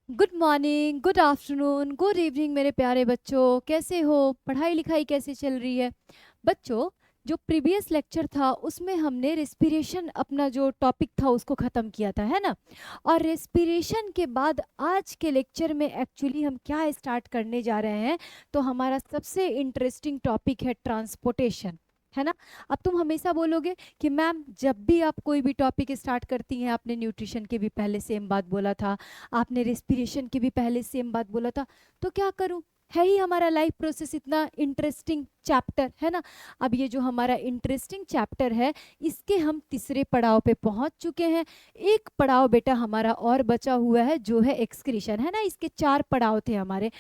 Good morning, good afternoon, good evening मेरे प्यारे बच्चों। कैसे हो? पढ़ाई लिखाई कैसे चल रही है बच्चों? जो प्रीवियस लेक्चर था उसमें हमने रेस्पिरेशन अपना जो टॉपिक था उसको ख़त्म किया था, है ना। और रेस्पिरेशन के बाद आज के लेक्चर में एक्चुअली हम क्या स्टार्ट करने जा रहे हैं, तो हमारा सबसे इंटरेस्टिंग टॉपिक है ट्रांसपोर्टेशन, है ना। अब तुम हमेशा बोलोगे कि मैम जब भी आप कोई भी टॉपिक स्टार्ट करती हैं, आपने न्यूट्रिशन के भी पहले सेम बात बोला था, आपने रेस्पिरेशन की भी पहले सेम बात बोला था, तो क्या करूं? है ही हमारा लाइफ प्रोसेस इतना इंटरेस्टिंग चैप्टर, है ना। अब ये जो हमारा इंटरेस्टिंग चैप्टर है, इसके हम तीसरे पड़ाव पे पहुंच चुके हैं। एक पड़ाव बेटा हमारा और बचा हुआ है, जो है एक्सक्रीशन, है ना। इसके 4 पड़ाव थे हमारे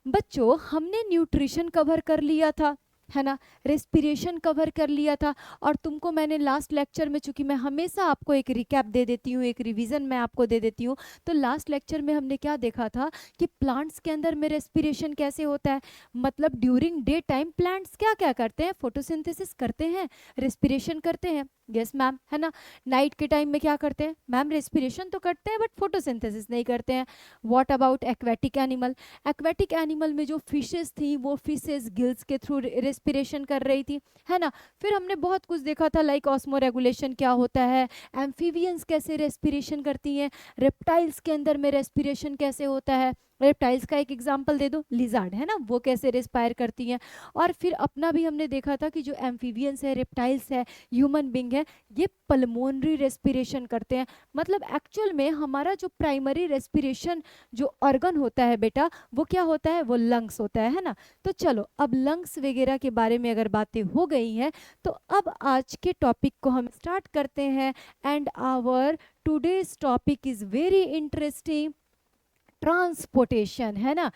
बच्चों। हमने न्यूट्रिशन कवर कर लिया था, है ना। रेस्पिरेशन कवर कर लिया था। और तुमको मैंने लास्ट लेक्चर में, चूंकि मैं हमेशा आपको एक रिकैप दे देती हूँ, एक रिवीजन मैं आपको दे देती हूँ, तो लास्ट लेक्चर में हमने क्या देखा था कि प्लांट्स के अंदर में रेस्पिरेशन कैसे होता है। मतलब ड्यूरिंग डे टाइम प्लांट्स क्या क्या करते हैं? फोटोसिंथेसिस करते हैं, रेस्पिरेशन करते हैं। यस मैम, है ना। नाइट के टाइम में क्या करते हैं मैम? रेस्पिरेशन तो करते हैं बट फोटोसिंथेसिस नहीं करते हैं। What about aquatic animal? Aquatic animal में जो फिशेस थी, वो फिशेस गिल्स के थ्रू रेस्पिरेशन कर रही थी, है ना। फिर हमने बहुत कुछ देखा था, लाइक ऑस्मो रेगुलेशन क्या होता है, एम्फीबियंस कैसे रेस्पिरेशन करती हैं, रेप्टाइल्स के अंदर में रेस्पिरेशन कैसे होता है। रेप्टाइल्स का एक एग्जांपल दे दो, लिजार्ड, है ना, वो कैसे रेस्पायर करती हैं। और फिर अपना भी हमने देखा था कि जो एम्फीबियंस है, रेप्टाइल्स है, ह्यूमन बींग है, ये पल्मोनरी रेस्पिरेशन करते हैं। मतलब एक्चुअल में हमारा जो प्राइमरी रेस्पिरेशन जो ऑर्गन होता है बेटा, वो क्या होता है? वो लंग्स होता है ना। तो चलो, अब लंग्स वगैरह के बारे में अगर बातें हो गई हैं, तो अब आज के टॉपिक को हम स्टार्ट करते हैं। And our today's topic is very interesting, transportation, है ना।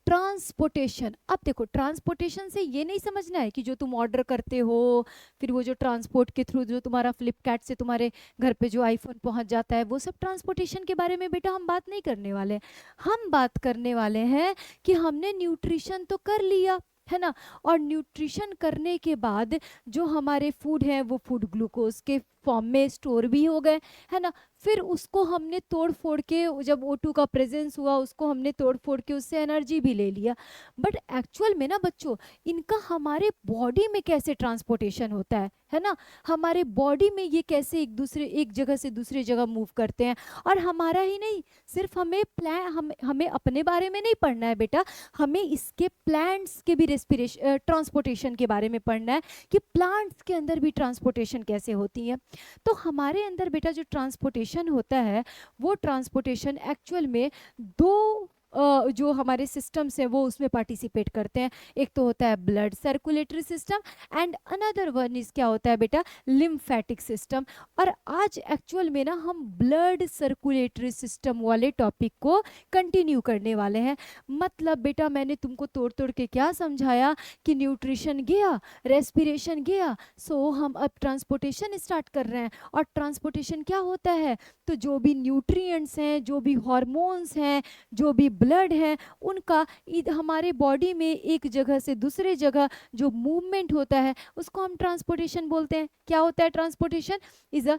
ट्रांसपोर्टेशन। अब देखो, ट्रांसपोर्टेशन से ये नहीं समझना है कि जो तुम ऑर्डर करते हो, फिर वो जो ट्रांसपोर्ट के थ्रू जो तुम्हारा फ्लिपकार्ट से तुम्हारे घर पे जो आईफोन पहुंच जाता है, वो सब ट्रांसपोर्टेशन के बारे में बेटा हम बात नहीं करने वाले हैं। हम बात करने वाले हैं कि हमने न्यूट्रिशन तो कर लिया, है ना। और न्यूट्रिशन करने के बाद जो हमारे फूड हैं, वो फूड ग्लूकोज के फॉर्म में स्टोर भी हो गए, है ना। फिर उसको हमने तोड़ फोड़ के, जब O2 का प्रेजेंस हुआ, उसको हमने तोड़ फोड़ के उससे एनर्जी भी ले लिया। बट एक्चुअल में ना बच्चों, इनका हमारे बॉडी में कैसे ट्रांसपोर्टेशन होता है ना। हमारे बॉडी में ये कैसे एक जगह से दूसरी जगह मूव करते हैं। और हमारा ही नहीं, सिर्फ हमें अपने बारे में नहीं पढ़ना है बेटा, हमें इसके प्लांट्स के भी रेस्पिरेशन ट्रांसपोर्टेशन के बारे में पढ़ना है कि प्लांट्स के अंदर भी ट्रांसपोर्टेशन कैसे होती है। तो हमारे अंदर बेटा जो ट्रांसपोर्टेशन होता है, वो ट्रांसपोर्टेशन एक्चुअल में दो जो हमारे सिस्टम्स हैं वो उसमें पार्टिसिपेट करते हैं। एक तो होता है blood circulatory system, and another one is क्या होता है बेटा? Lymphatic system. और आज एक्चुअल में ना हम ब्लड सर्कुलेटरी सिस्टम वाले टॉपिक को कंटिन्यू करने वाले हैं। मतलब बेटा मैंने तुमको तोड़ तोड़ के क्या समझाया कि न्यूट्रिशन गया, रेस्पिरेशन गया, सो हम अब ट्रांसपोर्टेशन स्टार्ट कर रहे हैं। और ट्रांसपोर्टेशन क्या होता है? तो जो भी न्यूट्रिएंट्स हैं, जो भी हार्मोन्स हैं, जो भी ब्लड है, उनका हमारे बॉडी में एक जगह से दूसरे जगह जो मूवमेंट होता है, उसको हम ट्रांसपोर्टेशन बोलते हैं। क्या होता है transportation? Is a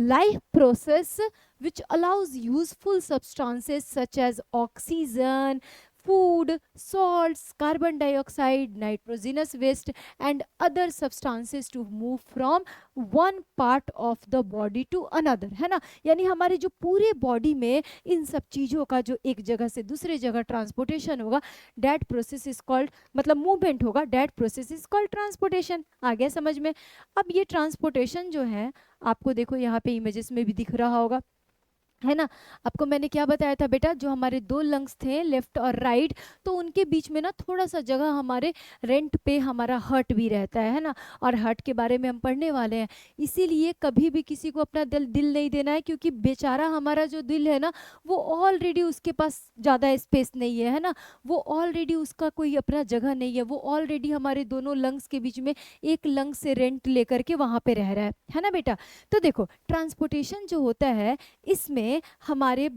life process which allows useful substances such as oxygen, food, salts, carbon dioxide, nitrogenous waste and other substances to move from one part of the body to another, है ना। यानी हमारे जो पूरे body में इन सब चीज़ों का जो एक जगह से दूसरे जगह ट्रांसपोर्टेशन होगा, डेट प्रोसेस इज कॉल्ड, मतलब मूवमेंट होगा, that process is called transportation. आ गया समझ में? अब ये ट्रांसपोर्टेशन जो है, आपको देखो यहाँ पे इमेजेस में भी दिख रहा होगा, है ना। आपको मैंने क्या बताया था बेटा? जो हमारे दो लंग्स थे, लेफ्ट और राइट, तो उनके बीच में ना थोड़ा सा जगह हमारे रेंट पे हमारा हर्ट भी रहता है ना। और हर्ट के बारे में हम पढ़ने वाले हैं। इसीलिए कभी भी किसी को अपना दिल नहीं देना है, क्योंकि बेचारा हमारा जो दिल है ना, वो ऑलरेडी उसके पास ज़्यादा स्पेस नहीं है ना। वो ऑलरेडी उसका कोई अपना जगह नहीं है, वो ऑलरेडी हमारे दोनों लंग्स के बीच में एक लंग से रेंट लेकर के वहाँ पे रह रहा है ना बेटा। तो देखो, ट्रांसपोर्टेशन जो होता है, इसमें हमारे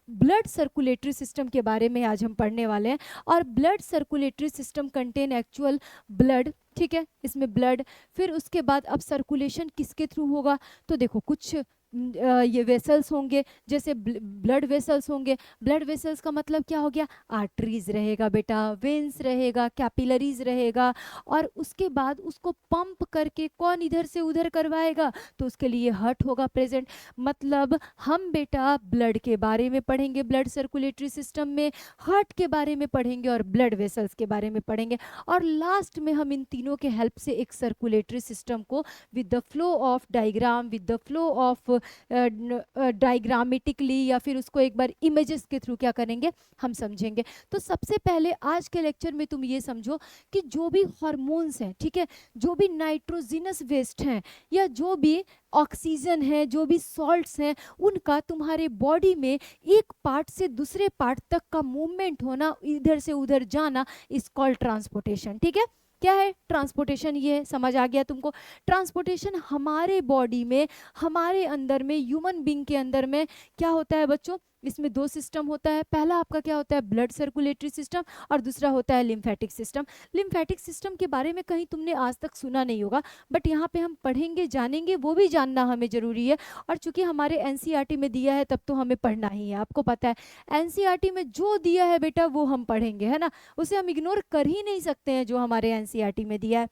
ब्लड सर्कुलेटरी सिस्टम के बारे में आज हम पढ़ने वाले हैं। और blood circulatory system contain actual blood, ठीक है, इसमें ब्लड। फिर उसके बाद अब सर्कुलेशन किसके थ्रू होगा? तो देखो, कुछ ये वेसल्स होंगे, जैसे ब्लड वेसल्स होंगे। ब्लड वेसल्स का मतलब क्या हो गया, आर्टरीज रहेगा बेटा, वेन्स रहेगा, कैपिलरीज रहेगा, और उसके बाद उसको पंप करके कौन इधर से उधर करवाएगा, तो उसके लिए हार्ट होगा प्रेजेंट। मतलब हम बेटा ब्लड के बारे में पढ़ेंगे, ब्लड सर्कुलेटरी सिस्टम में, हार्ट के बारे में पढ़ेंगे और ब्लड वेसल्स के बारे में पढ़ेंगे, और लास्ट में हम इन तीनों के हेल्प से एक सर्कुलेटरी सिस्टम को with the flow of diagram, with the flow of diagrammatically, या फिर उसको एक बार इमेजेस के थ्रू क्या करेंगे, हम समझेंगे। तो सबसे पहले आज के लेक्चर में तुम ये समझो कि जो भी हार्मोन्स हैं, ठीक है, जो भी नाइट्रोजिनस वेस्ट हैं, या जो भी ऑक्सीजन है, जो भी सॉल्ट्स हैं, उनका तुम्हारे बॉडी में एक पार्ट से दूसरे पार्ट तक का मूवमेंट होना, इधर से उधर जाना, इज कॉल्ड ट्रांसपोर्टेशन। ठीक है, क्या है ट्रांसपोर्टेशन, ये समझ आ गया तुमको। ट्रांसपोर्टेशन हमारे बॉडी में, हमारे अंदर में, ह्यूमन बीइंग के अंदर में क्या होता है बच्चों, इसमें दो सिस्टम होता है। पहला आपका क्या होता है, ब्लड सर्कुलेटरी सिस्टम, और दूसरा होता है लिम्फेटिक सिस्टम। लिम्फेटिक सिस्टम के बारे में कहीं तुमने आज तक सुना नहीं होगा, बट यहाँ पे हम पढ़ेंगे, जानेंगे, वो भी जानना हमें जरूरी है। और चूंकि हमारे एनसीईआरटी में दिया है तब तो हमें पढ़ना ही है, आपको पता है एनसीईआरटी में जो दिया है बेटा वो हम पढ़ेंगे, है ना, उसे हम इग्नोर कर ही नहीं सकते हैं जो हमारे एनसीईआरटी में दिया है।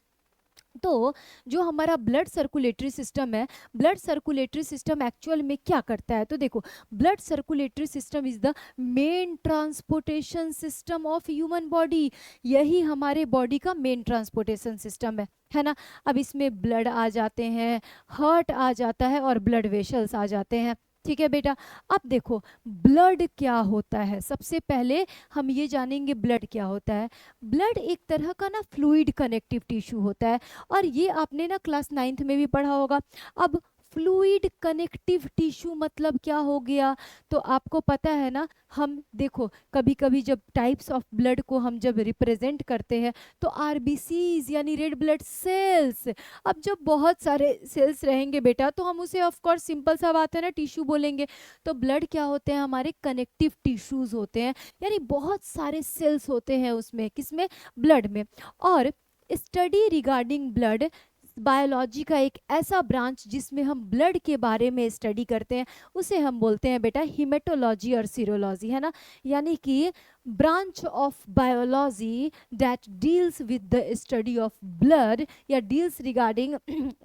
तो जो हमारा ब्लड सर्कुलेटरी सिस्टम है, ब्लड सर्कुलेटरी सिस्टम एक्चुअल में क्या करता है, तो देखो blood circulatory system is the main transportation system of human body. यही हमारे बॉडी का मेन ट्रांसपोर्टेशन सिस्टम है ना। अब इसमें ब्लड आ जाते हैं, हार्ट आ जाता है, और ब्लड वेसल्स आ जाते हैं। ठीक है बेटा, अब देखो ब्लड क्या होता है, सबसे पहले हम ये जानेंगे ब्लड क्या होता है। ब्लड एक तरह का ना फ्लूइड कनेक्टिव टिश्यू होता है, और ये आपने ना क्लास 9th में भी पढ़ा होगा। अब फ्लूइड कनेक्टिव टिश्यू मतलब क्या हो गया, तो आपको पता है ना, हम देखो कभी कभी जब टाइप्स ऑफ ब्लड को हम जब रिप्रेजेंट करते हैं तो आरबीसीज यानी रेड ब्लड सेल्स, अब जब बहुत सारे सेल्स रहेंगे बेटा तो हम उसे ऑफ कोर्स सिंपल सा बात है ना टिश्यू बोलेंगे। तो ब्लड क्या होते हैं, हमारे कनेक्टिव टिश्यूज होते हैं, यानी बहुत सारे सेल्स होते हैं उसमें, किसमें, ब्लड में। और स्टडी रिगार्डिंग ब्लड बायोलॉजी का एक ऐसा ब्रांच जिसमें हम ब्लड के बारे में स्टडी करते हैं, उसे हम बोलते हैं बेटा हीमेटोलॉजी और सीरोलॉजी, है ना। यानी कि branch of biology that deals with the study of blood, या deals regarding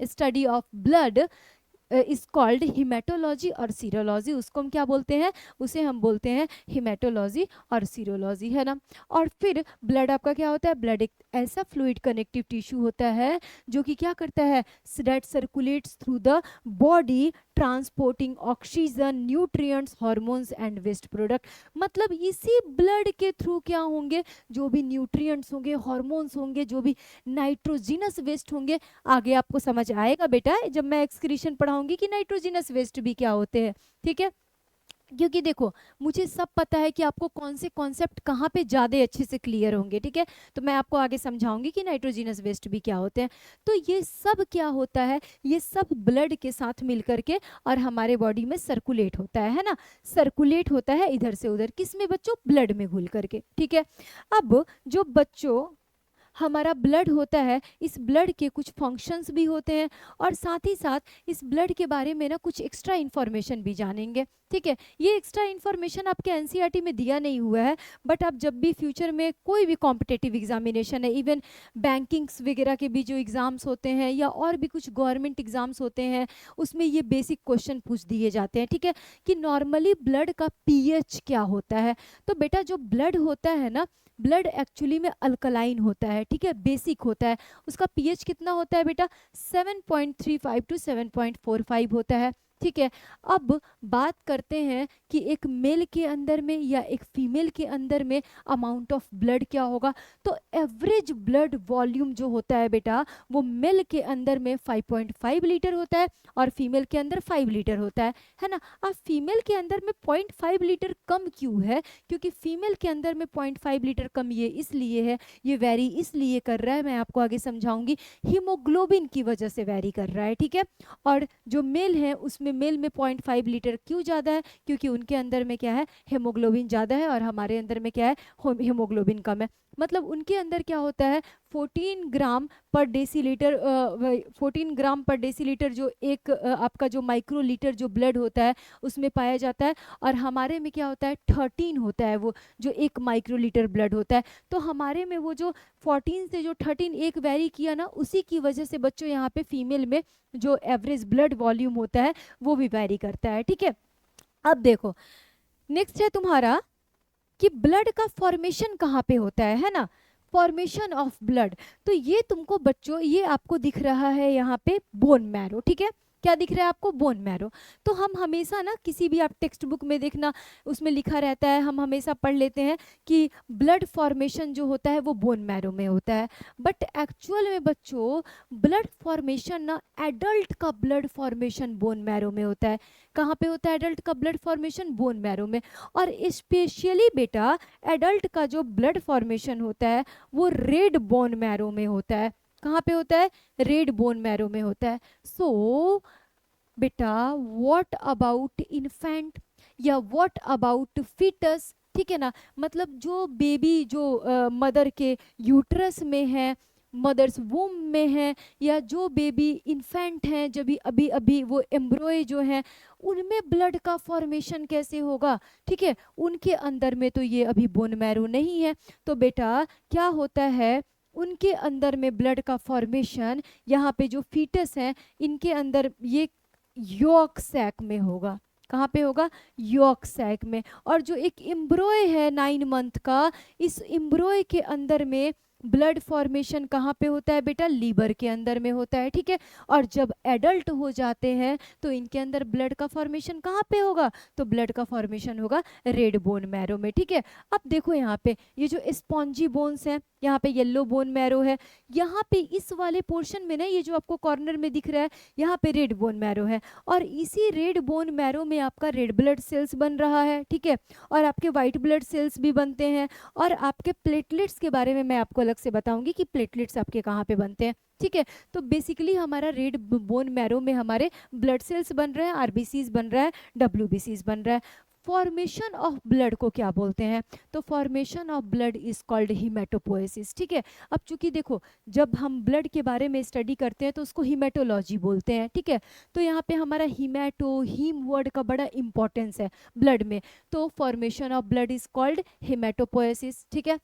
study of blood is called haematology और सीरोलॉजी। उसको हम क्या बोलते हैं, उसे हम बोलते हैं हिमेटोलॉजी और सीरोलॉजी, है ना। और फिर ब्लड आपका क्या होता है, ब्लड एक ऐसा फ्लूइड कनेक्टिव टिश्यू होता है जो कि क्या करता है, that circulates through the body transporting oxygen, nutrients, hormones and waste product. मतलब इसी ब्लड के थ्रू क्या होंगे, जो भी न्यूट्रिएंट्स होंगे, हार्मोन्स होंगे, जो भी नाइट्रोजिनस वेस्ट होंगे, आगे आपको समझ आएगा बेटा जब मैं एक्सक्रीशन पढ़ाऊंगी कि नाइट्रोजिनस वेस्ट भी क्या होते हैं। ठीक है, क्योंकि देखो मुझे सब पता है कि आपको कौन से कॉन्सेप्ट कहाँ पे ज़्यादा अच्छे से क्लियर होंगे, ठीक है, तो मैं आपको आगे समझाऊंगी कि नाइट्रोजिनस वेस्ट भी क्या होते हैं। तो ये सब क्या होता है, ये सब ब्लड के साथ मिल करके और हमारे बॉडी में सर्कुलेट होता है ना, सर्कुलेट होता है इधर से उधर, किसमें बच्चों, ब्लड में घुल करके। ठीक है, अब जो बच्चों हमारा ब्लड होता है, इस ब्लड के कुछ फंक्शंस भी होते हैं, और साथ ही साथ इस ब्लड के बारे में ना कुछ एक्स्ट्रा इन्फॉर्मेशन भी जानेंगे। ठीक है, ये एक्स्ट्रा इन्फॉर्मेशन आपके एनसीईआरटी में दिया नहीं हुआ है, बट आप जब भी फ्यूचर में कोई भी कॉम्पिटेटिव एग्जामिनेशन है, इवन बैंकिंग्स वगैरह के भी जो एग्ज़ाम्स होते हैं या और भी कुछ गवर्नमेंट एग्ज़ाम्स होते हैं, उसमें ये बेसिक क्वेश्चन पूछ दिए जाते हैं। ठीक है, कि नॉर्मली ब्लड का पीएच क्या होता है, तो बेटा जो ब्लड होता है ना, ब्लड एक्चुअली में अल्कलाइन होता है, ठीक है, बेसिक होता है। उसका पीएच कितना होता है बेटा, 7.35 टू 7.45 होता है। ठीक है, अब बात करते हैं कि एक मेल के अंदर में या एक फीमेल के अंदर में अमाउंट ऑफ ब्लड क्या होगा, तो एवरेज ब्लड वॉल्यूम जो होता है बेटा, वो मेल के अंदर में 5.5 लीटर होता है और फीमेल के अंदर 5 लीटर होता है ना। अब फीमेल के अंदर में 0.5 लीटर कम क्यों है, क्योंकि फीमेल के अंदर में 0.5 लीटर कम ये इसलिए है, ये वेरी इसलिए कर रहा है, मैं आपको आगे समझाऊंगी, हीमोग्लोबिन की वजह से वेरी कर रहा है। ठीक है, और जो मेल है उसमें मेल में 0.5 लीटर क्यों ज़्यादा है, क्योंकि उनके अंदर में क्या है, हेमोग्लोबिन ज़्यादा है, और हमारे अंदर में क्या है, हेमोग्लोबिन कम है। मतलब उनके अंदर क्या होता है, 14 ग्राम पर डेसीलीटर 14 ग्राम पर डेसीलीटर जो एक आपका जो माइक्रोलीटर जो ब्लड होता है उसमें पाया जाता है, और हमारे में क्या होता है 13 होता है वो जो एक माइक्रोलीटर ब्लड होता है। तो हमारे में वो जो 14 से जो 13 एक वेरी किया ना, उसी की वजह से बच्चों यहाँ पे फीमेल में जो एवरेज ब्लड वॉल्यूम होता है वो भी वेरी करता है। ठीक है, अब देखो नेक्स्ट है तुम्हारा कि ब्लड का फॉर्मेशन कहाँ पे होता है ना, फॉर्मेशन ऑफ ब्लड। तो ये तुमको बच्चों ये आपको दिख रहा है यहाँ पे बोन मैरो। ठीक है, क्या दिख रहा है आपको, बोन मैरो। तो हम हमेशा ना किसी भी आप टेक्स्ट बुक में देखना उसमें लिखा रहता है, हम हमेशा पढ़ लेते हैं कि ब्लड फॉर्मेशन जो होता है वो बोन मैरो में होता है। बट एक्चुअल में बच्चों ब्लड फॉर्मेशन ना, एडल्ट का ब्लड फॉर्मेशन बोन मैरो में होता है। कहाँ पे होता है एडल्ट का ब्लड फॉर्मेशन, बोन मैरो में। और स्पेशली बेटा एडल्ट का जो ब्लड फॉर्मेशन होता है वो रेड बोन मैरो में होता है। कहाँ पे होता है, रेड बोन मैरो में होता है। सो बेटा व्हाट अबाउट इन्फेंट या व्हाट अबाउट फीटस, ठीक है ना, मतलब जो बेबी जो मदर के यूट्रस में है, मदर्स वूम में है, या जो बेबी इन्फेंट हैं जब अभी अभी वो एम्ब्रॉय जो है, उनमें ब्लड का फॉर्मेशन कैसे होगा। ठीक है, उनके अंदर में तो ये अभी बोन मैरो नहीं है, तो बेटा क्या होता है उनके अंदर में ब्लड का फॉर्मेशन यहाँ पे जो फीटस है इनके अंदर ये यॉर्क सैक में होगा। कहाँ पे होगा, यॉर्क सैक में। और जो एक एम्ब्रॉय है 9 मंथ का, इस एम्ब्रॉय के अंदर में ब्लड फॉर्मेशन कहाँ पे होता है बेटा, लीवर के अंदर में होता है। ठीक है, और जब एडल्ट हो जाते हैं तो इनके अंदर ब्लड का फॉर्मेशन कहाँ पे होगा, तो ब्लड का फॉर्मेशन होगा रेड बोन मैरो में। ठीक है, अब देखो यहाँ पे ये जो स्पॉन्जी बोन्स हैं, यहाँ पे येलो बोन मैरो है, यहाँ पे इस वाले पोर्शन में ना ये जो आपको कॉर्नर में दिख रहा है यहाँ पे रेड बोन मैरो है, और इसी रेड बोन मैरो में आपका रेड ब्लड सेल्स बन रहा है। ठीक है, और आपके व्हाइट ब्लड सेल्स भी बनते हैं, और आपके प्लेटलेट्स के बारे में मैं आपको अलग से बताऊंगी कि प्लेटलेट्स आपके कहाँ पे बनते हैं। ठीक है, तो बेसिकली हमारा रेड बोन मैरो में हमारे ब्लड सेल्स बन रहे हैं, आरबीसीज बन रहा है, डब्ल्यूबीसीज बन रहा है। फॉर्मेशन ऑफ ब्लड को क्या बोलते हैं, तो formation of blood is called haematopoiesis. ठीक है, अब चूंकि देखो जब हम ब्लड के बारे में स्टडी करते हैं तो उसको हीमेटोलॉजी बोलते हैं। ठीक है, तो यहाँ पे हमारा हीमेटो हीम वर्ड का बड़ा इंपॉर्टेंस है ब्लड में, तो formation of blood is called haematopoiesis. ठीक है,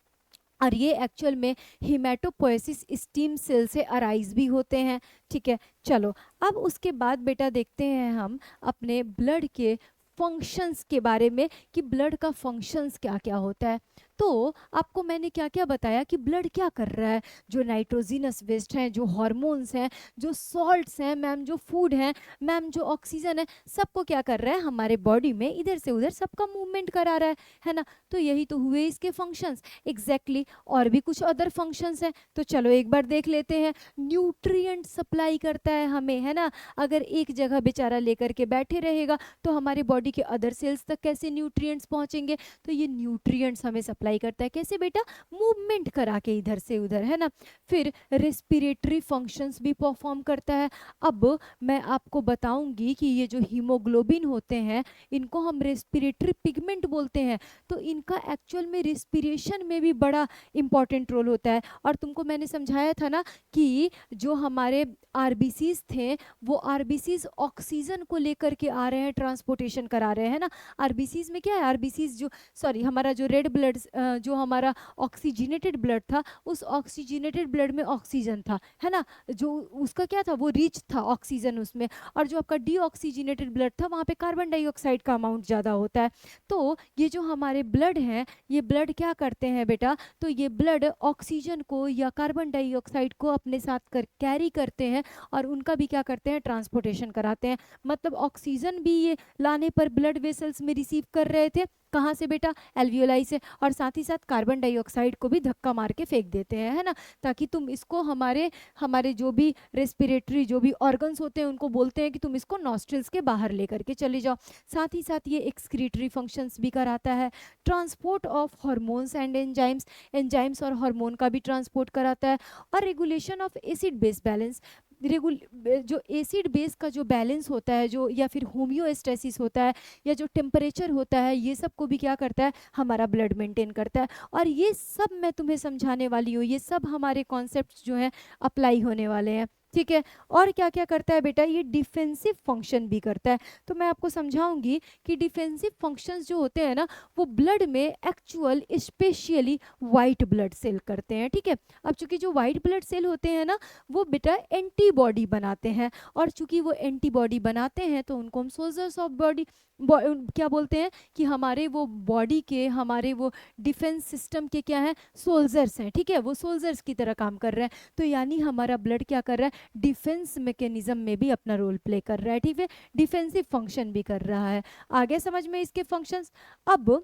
और ये एक्चुअल में हीमेटोपोएसिस स्टीम सेल से अराइज भी होते हैं। ठीक है, चलो अब उसके बाद बेटा देखते हैं हम अपने ब्लड के फंक्शंस के बारे में कि ब्लड का फंक्शंस क्या क्या होता है। तो आपको मैंने क्या क्या बताया कि ब्लड क्या कर रहा है, जो नाइट्रोजिनस वेस्ट हैं, जो हार्मोन्स हैं, जो सॉल्ट्स हैं मैम, जो फूड हैं मैम, जो ऑक्सीजन है, सबको क्या कर रहा है हमारे बॉडी में इधर से उधर सबका मूवमेंट करा रहा है ना। तो यही तो हुए इसके फंक्शंस एग्जैक्टली। और भी कुछ अदर फंक्शंस हैं, तो चलो एक बार देख लेते हैं। न्यूट्रिएंट सप्लाई करता है हमें, है ना, अगर एक जगह बेचारा लेकर के बैठे रहेगा तो हमारे बॉडी के अदर सेल्स तक कैसे न्यूट्रिएंट्स पहुंचेंगे, तो ये न्यूट्रिएंट्स हमें सप्लाई करता है कैसे बेटा, मूवमेंट करा के इधर से उधर, है ना। फिर रेस्पिरेटरी फंक्शंस भी परफॉर्म करता है। अब मैं आपको बताऊंगी कि ये जो हीमोग्लोबिन होते हैं इनको हम रेस्पिरेटरी पिगमेंट बोलते हैं, तो इनका एक्चुअल में रेस्पिरेशन में भी बड़ा इंपॉर्टेंट रोल होता है। और तुमको मैंने समझाया था ना कि जो हमारे आरबीसीज थे वो आरबीसीज ऑक्सीजन को लेकर के आ रहे हैं, ट्रांसपोर्टेशन करा रहे हैं ना। आरबीसीज में क्या है, आरबीसीज जो सॉरी हमारा जो रेड ब्लड जो हमारा ऑक्सीजनेटेड ब्लड था, उस ऑक्सीजनेटेड ब्लड में ऑक्सीजन था, है ना, जो उसका क्या था वो रिच था ऑक्सीजन उसमें। और जो आपका डीऑक्सीजनेटेड ब्लड था वहाँ पे कार्बन डाइऑक्साइड का अमाउंट ज़्यादा होता है। तो ये जो हमारे ब्लड हैं ये ब्लड क्या करते हैं बेटा, तो ये ब्लड ऑक्सीजन को या कार्बन डाइऑक्साइड को अपने साथ कैरी करते हैं और उनका भी क्या करते हैं, ट्रांसपोर्टेशन कराते हैं। मतलब ऑक्सीजन भी ये लाने पर ब्लड वेसल्स में रिसीव कर रहे थे, कहाँ से बेटा, एल्वियोलाई से, और साथ ही साथ कार्बन डाइऑक्साइड को भी धक्का मार के फेंक देते हैं, है ना, ताकि तुम इसको हमारे हमारे जो भी रेस्पिरेटरी जो भी ऑर्गन्स होते हैं उनको बोलते हैं कि तुम इसको नॉस्ट्रिल्स के बाहर लेकर के चले जाओ। साथ ही साथ ये एक्सक्रीटरी फंक्शंस भी कराता है। Transport of hormones and enzymes और हार्मोन का भी ट्रांसपोर्ट कराता है। और regulation of acid base balance, जो एसिड बेस का जो बैलेंस होता है, जो या फिर होम्योस्टेसिस होता है, या जो टेम्परेचर होता है, ये सब को भी क्या करता है, हमारा ब्लड मेंटेन करता है। और ये सब मैं तुम्हें समझाने वाली हूँ, ये सब हमारे कॉन्सेप्ट्स जो हैं अप्लाई होने वाले हैं, ठीक है। और क्या क्या करता है बेटा, ये डिफेंसिव फंक्शन भी करता है। तो मैं आपको समझाऊंगी कि डिफेंसिव फंक्शंस जो होते हैं ना, वो ब्लड में actual specially white blood cell करते हैं, ठीक है। अब चूंकि जो वाइट ब्लड सेल होते हैं ना, वो बेटा एंटीबॉडी बनाते हैं, और चूंकि वो एंटीबॉडी बनाते हैं तो उनको हम सोल्जर्स ऑफ बॉडी क्या बोलते हैं, कि हमारे वो बॉडी के, हमारे वो डिफेंस सिस्टम के क्या हैं, सोल्जर्स हैं, ठीक है। वो सोल्जर्स की तरह काम कर रहे हैं। तो यानी हमारा ब्लड क्या कर रहा है, डिफेंस मैकेनिज्म में भी अपना रोल प्ले कर रहा है, ठीक है। डिफेंसिव फंक्शन भी कर रहा है। आगे समझ में इसके फंक्शंस। अब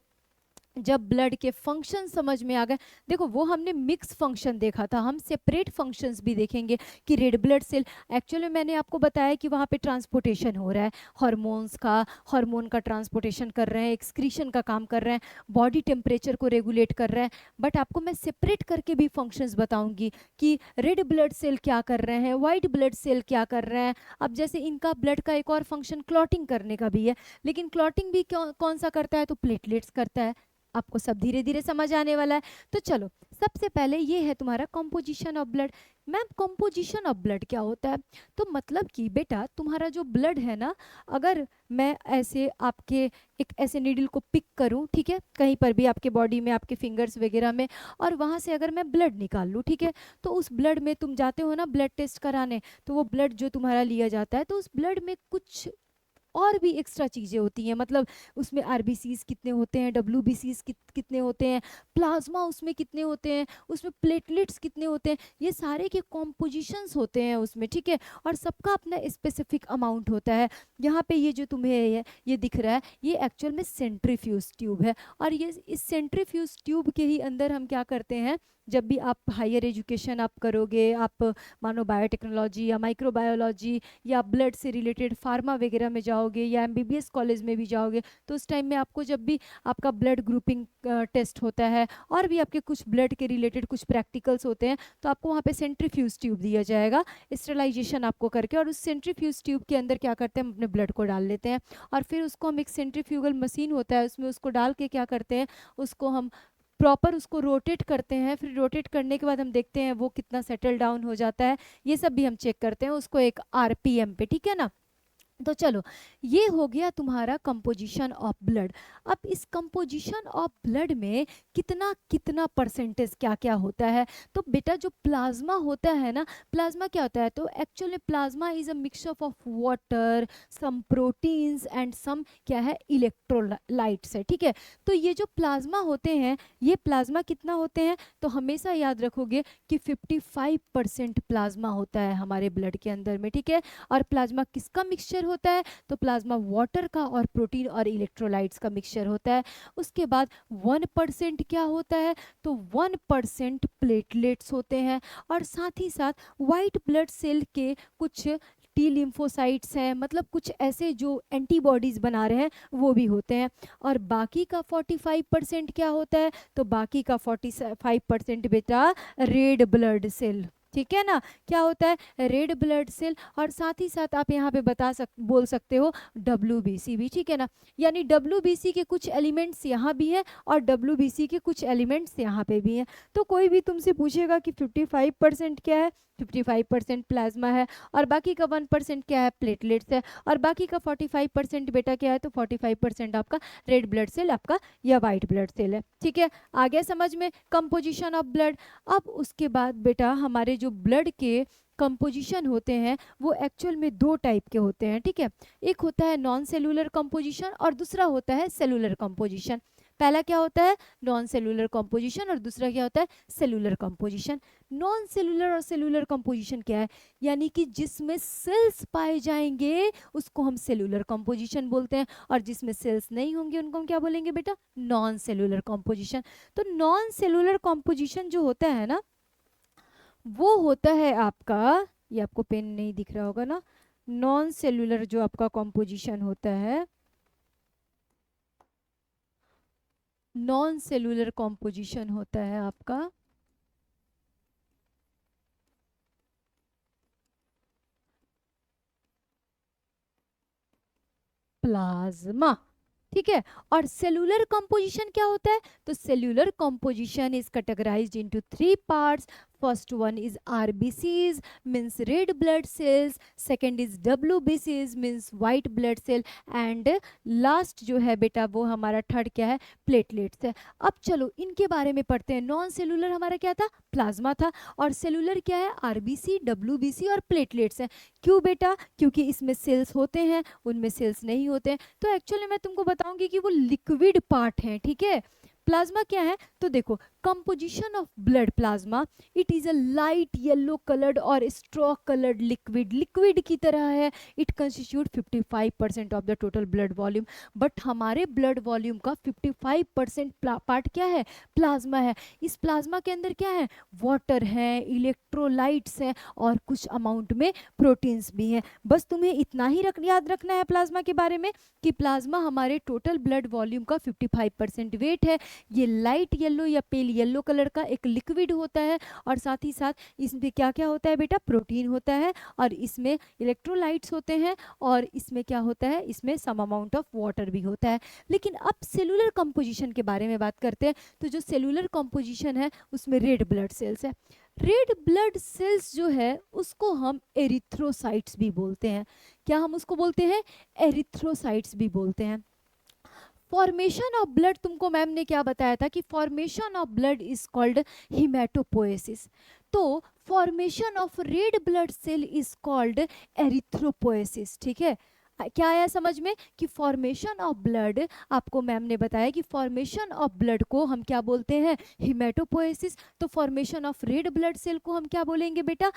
जब ब्लड के फंक्शन समझ में आ गए, देखो वो हमने मिक्स फंक्शन देखा था, हम सेपरेट फंक्शंस भी देखेंगे कि रेड ब्लड सेल एक्चुअली, मैंने आपको बताया कि वहाँ पे ट्रांसपोर्टेशन हो रहा है हार्मोन्स का, हार्मोन का ट्रांसपोर्टेशन कर रहे हैं, एक्सक्रीशन का काम कर रहे हैं, बॉडी टेम्परेचर को रेगुलेट कर रहे हैं। बट आपको मैं सेपरेट करके भी फंक्शंस बताऊंगी कि रेड ब्लड सेल क्या कर रहे हैं, वाइट ब्लड सेल क्या कर रहे हैं। अब जैसे इनका ब्लड का एक और फंक्शन क्लॉटिंग करने का भी है, लेकिन क्लॉटिंग भी कौन सा करता है, तो प्लेटलेट्स करता है। आपको सब धीरे धीरे समझ आने वाला है। तो चलो, सबसे पहले ये है तुम्हारा composition of blood. Ma'am composition of blood क्या होता है, तो मतलब कि बेटा तुम्हारा जो ब्लड है ना, अगर मैं ऐसे आपके एक ऐसे नीडल को पिक करूं, ठीक है, कहीं पर भी आपके बॉडी में, आपके फिंगर्स वगैरह में, और वहां से अगर मैं ब्लड निकाल लूं, ठीक है, तो उस ब्लड में तुम जाते हो ना ब्लड टेस्ट कराने, तो वो ब्लड जो तुम्हारा लिया जाता है, तो उस ब्लड में कुछ और भी एक्स्ट्रा चीज़ें होती हैं। मतलब उसमें आरबीसीज कितने होते हैं, डब्ल्यूबीसीज कितने होते हैं, प्लाज्मा उसमें कितने होते हैं, उसमें प्लेटलेट्स कितने होते हैं, ये सारे के कॉम्पोजिशंस होते हैं उसमें, ठीक है। और सबका अपना स्पेसिफिक अमाउंट होता है। यहाँ पे ये जो तुम्हें ये दिख रहा है, ये एक्चुअल में सेंट्रीफ्यूज ट्यूब है। और ये इस सेंट्रीफ्यूज ट्यूब के ही अंदर हम क्या करते हैं, जब भी आप हायर एजुकेशन आप करोगे, आप मानो बायोटेक्नोलॉजी या माइक्रोबायोलॉजी या ब्लड से रिलेटेड फार्मा वगैरह में जाओगे, या एमबीबीएस कॉलेज में भी जाओगे, तो उस टाइम में आपको जब भी आपका ब्लड ग्रुपिंग टेस्ट होता है, और भी आपके कुछ ब्लड के रिलेटेड कुछ प्रैक्टिकल्स होते हैं, तो आपको वहाँ पे सेंट्रीफ्यूज ट्यूब दिया जाएगा, स्टेरिलाइजेशन आपको करके। और उस सेंट्रीफ्यूज ट्यूब के अंदर क्या करते हैं, हम अपने ब्लड को डाल लेते हैं, और फिर उसको हम एक सेंट्रीफ्यूगल मशीन होता है उसमें उसको डाल के क्या करते हैं, उसको हम प्रॉपर उसको रोटेट करते हैं। फिर रोटेट करने के बाद हम देखते हैं वो कितना सेटल डाउन हो जाता है, ये सब भी हम चेक करते हैं उसको एक आरपीएम पे, ठीक है ना। तो चलो, ये हो गया तुम्हारा कंपोजिशन ऑफ ब्लड। अब इस कंपोजिशन ऑफ ब्लड में कितना कितना परसेंटेज क्या क्या होता है, तो बेटा जो प्लाज्मा होता है ना, प्लाज्मा क्या होता है, तो actually plasma is a mixture of water, some proteins and some क्या है, इलेक्ट्रोलाइट्स है, ठीक है। तो ये जो प्लाज्मा होते हैं, ये प्लाज्मा कितना होते हैं, तो हमेशा याद रखोगे कि 55% प्लाज्मा होता है हमारे ब्लड के अंदर में, ठीक है। और प्लाज्मा किसका मिक्सचर होता है, तो प्लाज्मा वाटर का और प्रोटीन और इलेक्ट्रोलाइट्स का मिक्सचर होता है। उसके बाद 1% क्या होता है, तो 1% प्लेटलेट्स होते हैं। और साथ ही साथ वाइट ब्लड सेल के कुछ टी लिम्फोसाइट्स हैं, मतलब कुछ ऐसे जो एंटीबॉडीज बना रहे हैं वो भी होते हैं। और बाकी का 45% क्या होता है, तो बाकी का 45% बेटा रेड ब्लड सेल, ठीक है ना। क्या होता है, रेड ब्लड सेल। और साथ ही साथ आप यहाँ पे बोल सकते हो डब्ल्यूबीसी भी, ठीक है ना। यानी डब्ल्यूबीसी के कुछ एलिमेंट्स यहाँ भी हैं और डब्ल्यूबीसी के कुछ एलिमेंट्स यहाँ पे भी हैं। तो कोई भी तुमसे पूछेगा कि 55% क्या है, 55% प्लाज्मा है, और बाकी का 1% क्या है, प्लेटलेट्स है, और बाकी का 45% बेटा क्या है, तो 45% आपका रेड ब्लड सेल आपका या वाइट ब्लड सेल है, ठीक है। आ गया समझ में कंपोजिशन ऑफ ब्लड। अब उसके बाद बेटा हमारे जो ब्लड के कंपोजिशन होते हैं वो एक्चुअल में दो टाइप के होते हैं, ठीक है। एक होता है नॉन सेलुलर कंपोजिशन और दूसरा होता है सेलुलर कंपोजिशन। पहला क्या होता है, नॉन सेलुलर कंपोजिशन, और दूसरा क्या होता है, सेलुलर कंपोजिशन। नॉन सेलुलर और सेलुलर कंपोजिशन क्या है, यानी कि जिसमें सेल्स पाए जाएंगे उसको हम सेलुलर कंपोजिशन बोलते हैं, और जिसमें सेल्स नहीं होंगे उनको हम क्या बोलेंगे बेटा, नॉन सेलुलर कंपोजिशन। तो नॉन सेलुलर कंपोजिशन जो होता है ना, वो होता है आपका, ये आपको पेन नहीं दिख रहा होगा ना, नॉन सेलुलर जो आपका कंपोजिशन होता है, नॉन सेलुलर कंपोजिशन होता है आपका प्लाज्मा, ठीक है। और सेलुलर कंपोजिशन क्या होता है? तो cellular composition is categorised into 3 parts. First one is RBCs means red blood cells, second is डब्ल्यूबीसीज means white blood cell, and last जो है बेटा वो हमारा थर्ड क्या है? प्लेटलेट्स है। अब चलो इनके बारे में पढ़ते हैं। नॉन सेलुलर हमारा क्या था? प्लाज्मा था। और सेलुलर क्या है? आरबीसी, डब्ल्यूबीसी और प्लेटलेट्स है। क्यों बेटा? क्योंकि इसमें सेल्स होते हैं, उनमें सेल्स नहीं होते हैं। तो एक्चुअली मैं तुमको बताऊंगी कि वो लिक्विड पार्ट हैं, ठीक है। प्लाज्मा क्या है? तो देखो, composition of blood plasma, it is a light yellow coloured और स्ट्रॉ कलर्ड लिक्विड, लिक्विड की तरह है। It constitute 55% of the total blood volume. But हमारे ब्लड वॉल्यूम का 55% पार्ट क्या है? प्लाज्मा है। इस प्लाज्मा के अंदर क्या है? वाटर है, इलेक्ट्रोलाइट्स हैं और कुछ अमाउंट में प्रोटीन्स भी हैं। बस तुम्हें इतना ही याद रखना है प्लाज्मा के बारे में कि प्लाज्मा हमारे टोटल ब्लड वॉल्यूम का 55% वेट है। ये लाइट येलो या पेल येलो कलर का एक लिक्विड होता है और साथ ही साथ इसमें क्या क्या होता है बेटा? प्रोटीन होता है और इसमें इलेक्ट्रोलाइट्स होते हैं और इसमें क्या होता है? इसमें सम अमाउंट ऑफ वाटर भी होता है। लेकिन अब सेलुलर कंपोजिशन के बारे में बात करते हैं। तो जो सेलुलर कंपोजिशन है उसमें रेड ब्लड सेल्स है। रेड ब्लड सेल्स जो है उसको हम एरिथ्रोसाइट्स भी बोलते हैं। क्या हम उसको बोलते हैं? एरिथ्रोसाइट्स भी बोलते हैं। फॉर्मेशन ऑफ ब्लड, तुमको मैम ने क्या बताया था कि formation of blood is called haematopoiesis. तो formation of red blood cell is called erythropoiesis, ठीक है। क्या आया समझ में कि फॉर्मेशन ऑफ ब्लड, आपको मैम ने बताया कि फॉर्मेशन ऑफ ब्लड को हम क्या बोलते हैं? हिमेटोपोएसिस। तो formation of red blood cell को हम क्या बोलेंगे बेटा?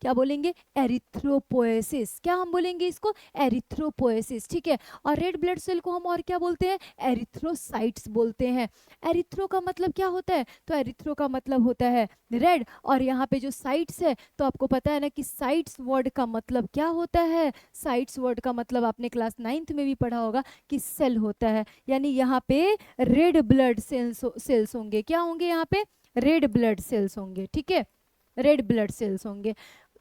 क्या बोलेंगे? एरिथ्रोपोएसिस। क्या हम बोलेंगे इसको? एरिथ्रोपोएसिस, ठीक है। और रेड ब्लड सेल को हम और क्या बोलते हैं? एरिथ्रोसाइट्स बोलते हैं। एरिथ्रो का मतलब क्या होता है? तो एरिथ्रो का मतलब होता है रेड, और यहाँ पे जो साइट्स है तो आपको पता है ना कि साइट्स वर्ड का मतलब क्या होता है? साइट्स वर्ड का मतलब आपने क्लास 9th में भी पढ़ा होगा कि सेल होता है। यानी यहाँ पे रेड ब्लड सेल्स होंगे। क्या होंगे? यहाँ पे रेड ब्लड सेल्स होंगे, ठीक है। रेड ब्लड सेल्स होंगे।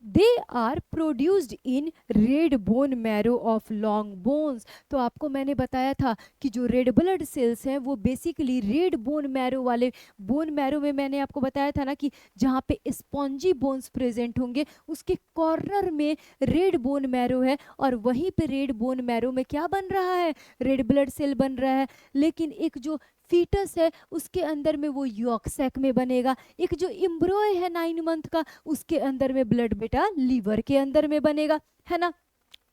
They are produced in red bone marrow of long bones. तो आपको मैंने बताया था कि जो रेड ब्लड सेल्स हैं वो बेसिकली रेड बोन मैरो वाले, बोन मैरो में मैंने आपको बताया था ना कि जहाँ पे स्पॉन्जी बोन्स प्रेजेंट होंगे उसके कॉर्नर में रेड बोन मैरो है, और वहीं पे रेड बोन मैरो में क्या बन रहा है? रेड ब्लड सेल बन रहा है। लेकिन एक जो फीटस है उसके अंदर में वो यॉर्क सैक में बनेगा। एक जो एम्ब्रॉय है 9 मंथ का उसके अंदर में ब्लड बेटा लीवर के अंदर में बनेगा, है ना।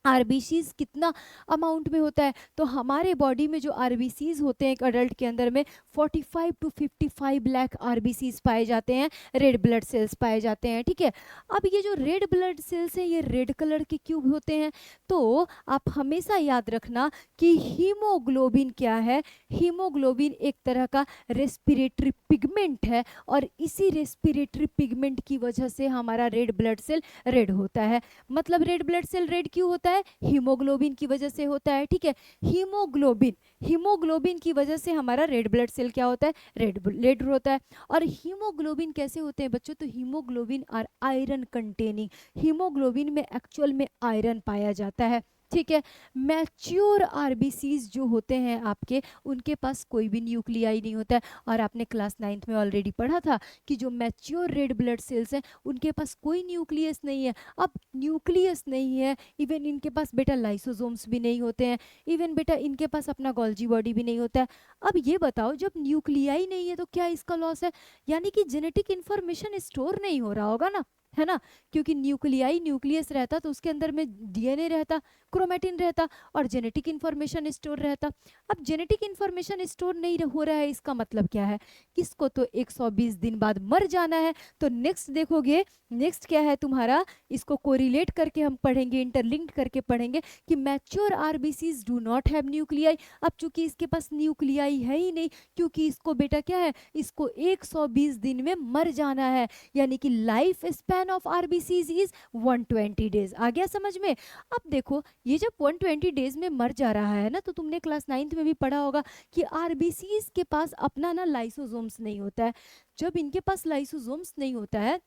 आरबीसीज कितना अमाउंट में होता है? तो हमारे बॉडी में जो आरबीसीज होते हैं एक अडल्ट के अंदर में 45 to 55 लाख आरबीसीज पाए जाते हैं, रेड ब्लड सेल्स पाए जाते हैं, ठीक है। अब ये जो रेड ब्लड सेल्स हैं ये रेड कलर के क्यों होते हैं? तो आप हमेशा याद रखना कि हीमोग्लोबिन क्या है? हीमोग्लोबिन एक तरह का रेस्पिरेटरी पिगमेंट है और इसी रेस्पिरेटरी पिगमेंट की वजह से हमारा रेड ब्लड सेल रेड होता है। मतलब रेड ब्लड सेल रेड क्यों होता है? हीमोग्लोबिन की वजह से होता है, ठीक है। हीमोग्लोबिन की वजह से हमारा रेड ब्लड सेल क्या होता है? रेड होता है। और हीमोग्लोबिन कैसे होते हैं बच्चों? तो haemoglobin are iron containing. Haemoglobin में एक्चुअल में आयरन पाया जाता है, ठीक है। मैच्योर आरबीसीज जो होते हैं आपके, उनके पास कोई भी न्यूक्लियाई नहीं होता है। और आपने क्लास 9th में ऑलरेडी पढ़ा था कि जो मैच्योर रेड ब्लड सेल्स हैं उनके पास कोई न्यूक्लियस नहीं है। अब न्यूक्लियस नहीं है, इवन इनके पास बेटा लाइसोसोम्स भी नहीं होते हैं, इवन बेटा इनके पास अपना गोल्जी बॉडी भी नहीं होता है। अब ये बताओ, जब न्यूक्लियाई नहीं है तो क्या इसका लॉस है? यानी कि जेनेटिक इंफॉर्मेशन स्टोर नहीं हो रहा होगा ना, है ना। क्योंकि न्यूक्लियाई, न्यूक्लियस रहता तो उसके अंदर में डीएनए रहता, क्रोमेटिन रहता और जेनेटिक इंफॉर्मेशन स्टोर रहता। अब जेनेटिक इंफॉर्मेशन स्टोर नहीं हो रहा है, इसका मतलब क्या है? किसको तो 120 दिन बाद मर जाना है। तो नेक्स्ट देखोगे, नेक्स्ट क्या है तुम्हारा? इसको कोरिलेट करके हम पढ़ेंगे, इंटरलिंक्ड करके पढ़ेंगे कि mature RBCs do not have nuclei. अब चूंकि इसके पास न्यूक्लियाई है ही नहीं, क्योंकि इसको बेटा क्या है? इसको 120 दिन में मर जाना है। यानी कि life span of RBCs is 120 days. आ गया समझ में? अब देखो, ये जब 120 डेज में मर जा रहा है ना, तो तुमने क्लास 9th में भी पढ़ा होगा कि आरबीसीज के पास अपना ना लाइसोसोम्स नहीं होता है। जब इनके पास लाइसोसोम्स नहीं होता है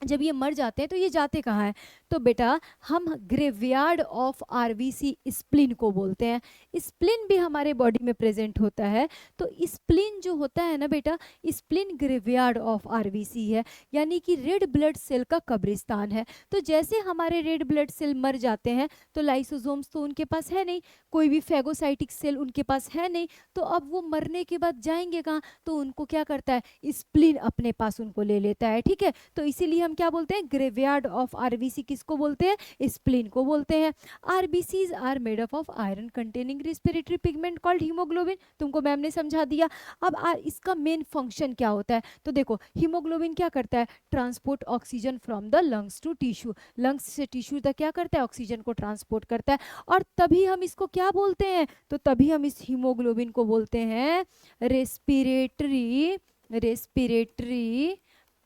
जब ये मर जाते हैं तो ये जाते कहाँ हैं? तो बेटा हम ग्रेवयार्ड ऑफ आरबीसी स्प्लीन को बोलते हैं। स्प्लीन भी हमारे बॉडी में प्रेजेंट होता है। तो स्प्लीन जो होता है ना बेटा, स्प्लीन ग्रेवयार्ड ऑफ आरबीसी है, यानी कि रेड ब्लड सेल का कब्रिस्तान है। तो जैसे हमारे रेड ब्लड सेल मर जाते हैं तो लाइसोसोम्स तो उनके पास है नहीं, कोई भी फैगोसाइटिक सेल उनके पास है नहीं, तो अब वो मरने के बाद जाएंगे कहाँ? तो उनको क्या करता है? स्प्लीन अपने पास उनको ले लेता है। ठीक है, तो इसीलिए हम क्या बोलते हैं? ग्रेवयार्ड ऑफ आरबीसी किसको बोलते हैं? स्प्लीन को बोलते हैं। RBCs are made up of iron containing respiratory pigment called haemoglobin. तुमको मैम ने समझा दिया। अब इसका मेन फंक्शन क्या होता है? तो देखो हीमोग्लोबिन क्या करता है? Transport oxygen from the lungs to tissue, lungs से टिश्यू तक क्या करता है? ऑक्सीजन को ट्रांसपोर्ट करता है। और तभी हम इसको क्या बोलते हैं? तो तभी हम इस हीमोग्लोबिन को बोलते हैं रेस्पिरेटरी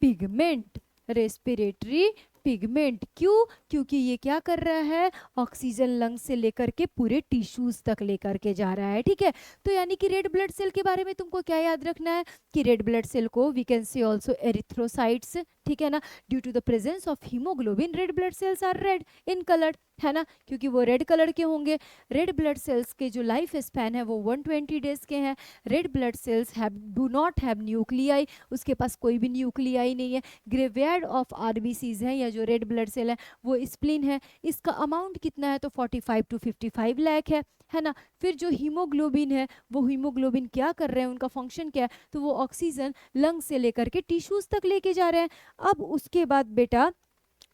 पिगमेंट। रेस्पिरेटरी पिगमेंट क्यों? क्योंकि ये क्या कर रहा है? ऑक्सीजन लंग से लेकर के पूरे टिश्यूज तक लेकर के जा रहा है। ठीक है, तो यानी कि रेड ब्लड सेल के बारे में तुमको क्या याद रखना है कि रेड ब्लड सेल को we can say also erythrocytes, ठीक है ना, due to the presence of haemoglobin red blood cells are red in colour, है ना, क्योंकि वो रेड कलर के होंगे। रेड ब्लड सेल्स के जो लाइफ स्पैन है वो 120 डेज के हैं। Red blood sales do not have nuclei, उसके पास कोई भी न्यूक्लियाई नहीं है। ग्रेवयार्ड ऑफ आरबीसीज है या जो रेड ब्लड सेल है वो स्प्लीन है। इसका अमाउंट कितना है? तो 45 to 55 लाख है ना। फिर जो हीमोग्लोबिन है वो हीमोग्लोबिन क्या कर रहे हैं? उनका फंक्शन क्या है? तो वो ऑक्सीजन लंग से लेकर के टिश्यूज तक लेके जा रहे हैं। अब उसके बाद बेटा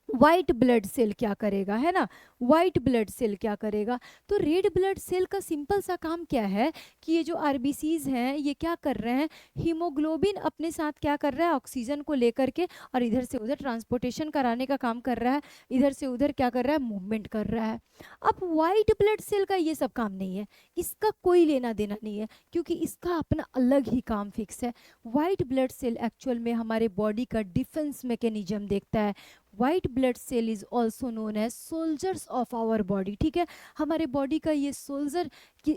व्हाइट ब्लड सेल क्या करेगा, है ना, व्हाइट ब्लड सेल क्या करेगा? तो रेड ब्लड सेल का सिंपल सा काम क्या है कि ये जो आरबीसीज हैं ये क्या कर रहे हैं? हीमोग्लोबिन अपने साथ क्या कर रहा है? ऑक्सीजन को लेकर के और इधर से उधर ट्रांसपोर्टेशन कराने का काम कर रहा है, इधर से उधर क्या कर रहा है? मूवमेंट कर रहा है। अब व्हाइट ब्लड सेल का ये सब काम नहीं है, इसका कोई लेना देना नहीं है, क्योंकि इसका अपना अलग ही काम फिक्स है। व्हाइट ब्लड सेल एक्चुअल में हमारे बॉडी का डिफेंस मैकेनिज्म देखता है। White blood cell is also known as soldiers of our body. ठीक है, हमारे बॉडी का ये सोल्जर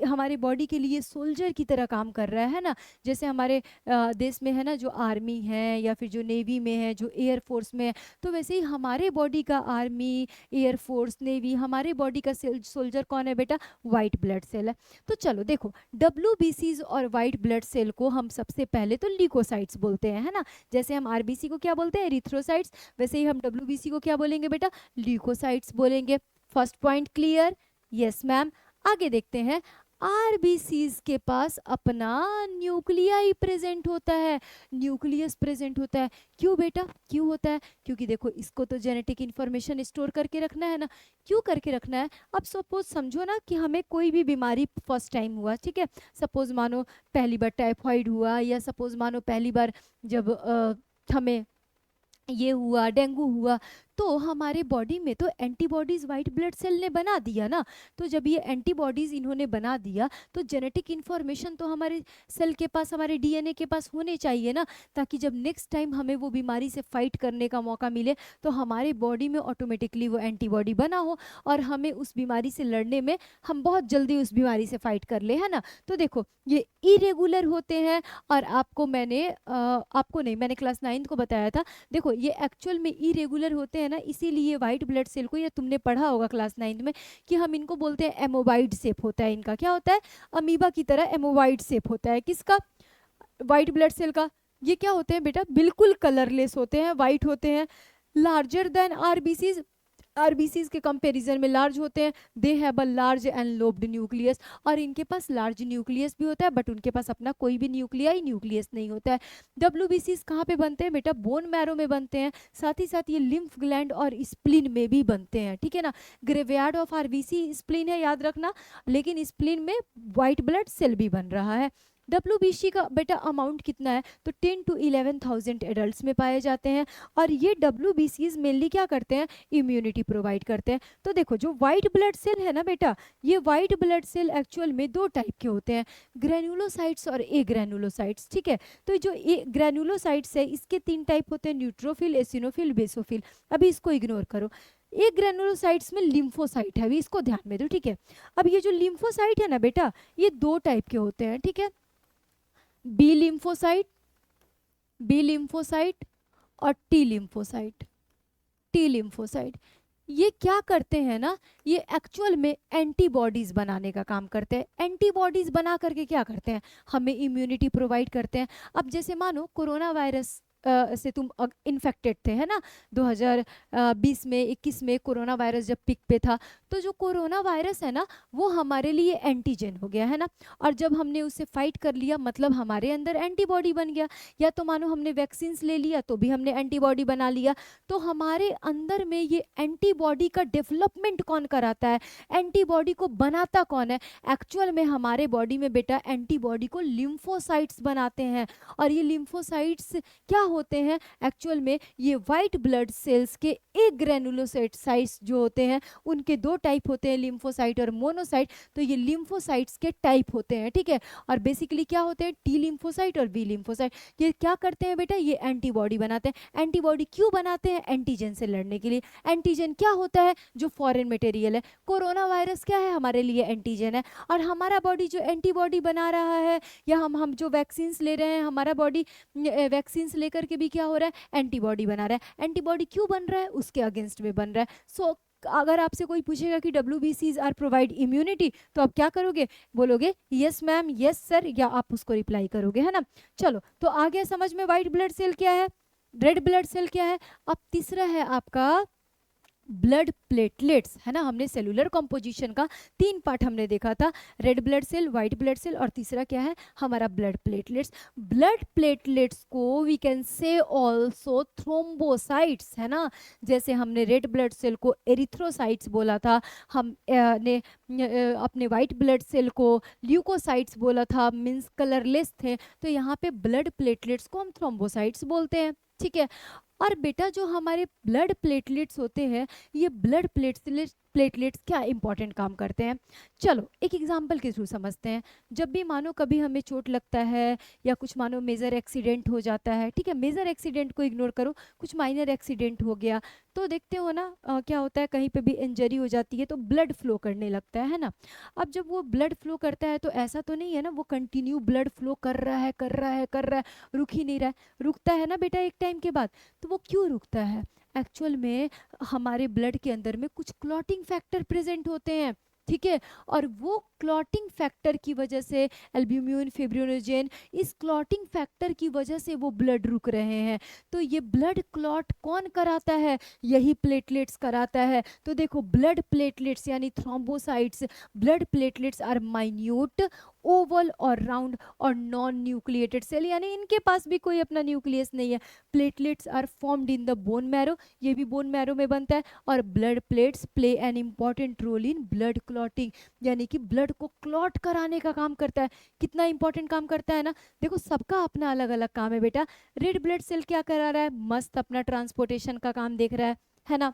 हमारे बॉडी के लिए सोल्जर की तरह काम कर रहा है ना। जैसे हमारे देश में है ना जो आर्मी है या फिर जो नेवी में है, जो एयरफोर्स में है, तो वैसे ही हमारे बॉडी का आर्मी, एयरफोर्स, नेवी, हमारे बॉडी का सोल्जर कौन है बेटा? वाइट ब्लड सेल है। तो चलो देखो, डब्ल्यूबीसीज और वाइट ब्लड सेल को हम सबसे पहले तो ल्यूकोसाइट्स बोलते हैं, है ना। जैसे हम आरबीसी को क्या बोलते हैं? एरिथ्रोसाइट्स। वैसे ही हम डब्ल्यूबीसी को क्या बोलेंगे बेटा? ल्यूकोसाइट्स बोलेंगे। First point clear? Yes ma'am. आगे देखते हैं, आरबीसीज के पास अपना न्यूक्लियाई प्रेजेंट होता है, न्यूक्लियस प्रेजेंट होता है। क्यों बेटा, क्यों होता है? क्योंकि देखो इसको तो जेनेटिक इंफॉर्मेशन स्टोर करके रखना है ना। क्यों करके रखना है? अब सपोज समझो ना कि हमें कोई भी बीमारी फर्स्ट टाइम हुआ, ठीक है, सपोज मानो पहली बार टाइफाइड हुआ, या सपोज मानो पहली बार जब हमें ये हुआ, डेंगू हुआ, तो हमारे बॉडी में तो एंटीबॉडीज वाइट ब्लड सेल ने बना दिया ना। तो जब ये एंटीबॉडीज इन्होंने बना दिया तो जेनेटिक इन्फॉर्मेशन तो हमारे सेल के पास, हमारे डीएनए के पास होने चाहिए ना, ताकि जब नेक्स्ट टाइम हमें वो बीमारी से फाइट करने का मौका मिले तो हमारे बॉडी में ऑटोमेटिकली वो एंटीबॉडी बना हो और हमें उस बीमारी से लड़ने में हम बहुत जल्दी उस बीमारी से फाइट कर ले, है ना। तो देखो ये इरेगुलर होते हैं, और आपको मैंने क्लास 9 को बताया था। देखो ये एक्चुअल में इरेगुलर होते हैं ना, इसीलिए व्हाइट ब्लड सेल को, या तुमने पढ़ा होगा क्लास 9 में कि हम इनको बोलते हैं एमोवाइड शेप होता है इनका। क्या होता है? अमीबा की तरह एमोवाइड शेप होता है। किसका? व्हाइट ब्लड सेल का। ये क्या होते हैं बेटा? बिल्कुल कलरलेस होते हैं, व्हाइट होते हैं, लार्जर देन आरबीसीज, आरबीसीज के कंपैरिजन में लार्ज होते हैं। They have a large and lobed nucleus, और इनके पास लार्ज न्यूक्लियस भी होता है, बट उनके पास अपना कोई भी न्यूक्लियस नहीं होता है। डब्ल्यूबीसीज कहाँ पे बनते हैं बेटा? बोन मैरो में बनते हैं, साथ ही साथ ये लिम्फ ग्लैंड और स्प्लीन में भी बनते हैं, ठीक है ना। ग्रेवयार्ड ऑफ आरबीसी स्प्लीन है, याद रखना, लेकिन स्प्लीन में व्हाइट ब्लड सेल भी बन रहा है। डब्ल्यूबीसी का बेटा अमाउंट कितना है? तो 10 to 11,000 एडल्ट में पाए जाते हैं, और ये डब्ल्यूबीसीज मेनली क्या करते हैं? इम्यूनिटी प्रोवाइड करते हैं। तो देखो जो व्हाइट ब्लड सेल है ना बेटा, ये व्हाइट ब्लड सेल एक्चुअल में दो टाइप के होते हैं, ग्रेनुलोसाइट्स और ए ग्रेनुलोसाइट्स, ठीक है। तो जो ए ग्रेनुलोसाइट्स है इसके 3 टाइप होते हैं, न्यूट्रोफिल, एसिनोफिल, बेसोफिल। अभी इसको इग्नोर करो। ए ग्रेनुलोसाइट्स में लिम्फोसाइट है, अभी इसको ध्यान में दो, ठीक है। अब ये जो लिम्फोसाइट है ना बेटा, ये 2 टाइप के होते हैं, ठीक है, बी लिम्फोसाइट और टी लिम्फोसाइट। टी लिम्फोसाइट, ये क्या करते हैं ना, ये एक्चुअल में एंटीबॉडीज बनाने का काम करते हैं। एंटीबॉडीज बना करके क्या करते हैं, हमें इम्यूनिटी प्रोवाइड करते हैं। अब जैसे मानो कोरोना वायरस से तुम इन्फेक्टेड थे, है ना, 2020 में 21 में कोरोना वायरस जब पिक पे था, तो जो कोरोना वायरस है ना वो हमारे लिए एंटीजन हो गया, है ना, और जब हमने उससे फाइट कर लिया मतलब हमारे अंदर एंटीबॉडी बन गया। या तो मानो हमने वैक्सीन्स ले लिया तो भी हमने एंटीबॉडी बना लिया। तो हमारे अंदर में ये एंटीबॉडी का डेवलपमेंट कौन कराता है, एंटीबॉडी को बनाता कौन है, एक्चुअल में हमारे बॉडी में बेटा एंटीबॉडी को लिम्फोसाइट्स बनाते हैं। और ये लिम्फोसाइट्स क्या होते हैं, एक्चुअल में ये वाइट ब्लड सेल्स के एक ग्रेनुलोसाइट्स जो होते हैं उनके दो टाइप होते हैं, लिम्फोसाइट और मोनोसाइट। तो ये लिम्फोसाइट्स के टाइप होते हैं, ठीक है। और बेसिकली क्या होते हैं, टी लिम्फोसाइट और बी लिम्फोसाइट। ये क्या करते हैं बेटा, ये एंटीबॉडी बनाते हैं। एंटीबॉडी क्यों बनाते हैं, एंटीजन से लड़ने के लिए। एंटीजन क्या होता है, जो फॉरेन मटेरियल है। कोरोना वायरस क्या है, हमारे लिए एंटीजन है। और हमारा बॉडी जो एंटीबॉडी बना रहा है, या हम जो वैक्सीन्स ले रहे हैं, हमारा बॉडी वैक्सीन्स लेकर के भी क्या हो रहा है, एंटीबॉडी बना रहा है। एंटीबॉडी क्यों बन रहा है, उसके अगेंस्ट में बन रहा है। सो अगर आपसे कोई पूछेगा कि WBCs आर प्रोवाइड इम्यूनिटी, तो आप क्या करोगे, बोलोगे यस मैम, यस सर, या आप उसको रिप्लाई करोगे, है ना। चलो तो आ गया समझ में व्हाइट ब्लड सेल क्या है, रेड ब्लड सेल क्या है। अब तीसरा है आपका ब्लड प्लेटलेट्स, है ना। हमने सेलुलर कंपोजिशन का 3 पार्ट हमने देखा था, red blood cell, white blood cell, और तीसरा क्या है हमारा ब्लड प्लेटलेट्स। ब्लड प्लेटलेट्स को we can say also thrombocytes, है ना। जैसे हमने रेड ब्लड सेल को एरिथ्रोसाइट्स बोला था, हम ने अपने व्हाइट ब्लड सेल को ल्यूकोसाइट्स बोला था, मीन्स कलरलेस थे। तो यहाँ पे ब्लड प्लेटलेट्स को हम थ्रोम्बोसाइट्स बोलते हैं, ठीक है। और बेटा जो हमारे ब्लड प्लेटलेट्स होते हैं, ये ब्लड प्लेटलेट्स क्या इंपॉर्टेंट काम करते हैं, चलो एक एग्जांपल के थ्रू समझते हैं। जब भी मानो कभी हमें चोट लगता है या कुछ मानो मेजर एक्सीडेंट हो जाता है, ठीक है, मेजर एक्सीडेंट को इग्नोर करो, कुछ माइनर एक्सीडेंट हो गया, तो देखते हो ना क्या होता है, कहीं पे भी इंजरी हो जाती है तो ब्लड फ्लो करने लगता है ना। अब जब वो ब्लड फ्लो करता है तो ऐसा तो नहीं है ना वो कंटिन्यू ब्लड फ्लो कर रहा है कर रहा है कर रहा है, रुक ही नहीं रहा है, रुकता है ना बेटा एक टाइम के बाद। तो वो क्यों रुकता है, एक्चुअल में हमारे ब्लड के अंदर में कुछ क्लॉटिंग फैक्टर प्रेजेंट होते हैं, ठीक है। और वो क्लॉटिंग फैक्टर की वजह से एल्ब्यूमिन, फिब्रिनोजेन, इस क्लॉटिंग फैक्टर की वजह से वो ब्लड रुक रहे हैं। तो ये ब्लड क्लॉट कौन कराता है, यही प्लेटलेट्स कराता है। तो देखो ब्लड प्लेटलेट्स यानी thrombocytes, blood platelets are minute, oval और राउंड और नॉन न्यूक्लिएटेड सेल, यानी इनके पास भी कोई अपना न्यूक्लियस नहीं है। Platelets are formed in the bone marrow, ये भी बोन मैरो में बनता है। और blood plates play an important role in blood clotting, यानी कि ब्लड को क्लॉट कराने का काम करता है। कितना इंपॉर्टेंट काम करता है ना, देखो सबका अपना अलग अलग काम है बेटा। रेड ब्लड सेल क्या करा रहा है, मस्त अपना ट्रांसपोर्टेशन का काम देख रहा है ना,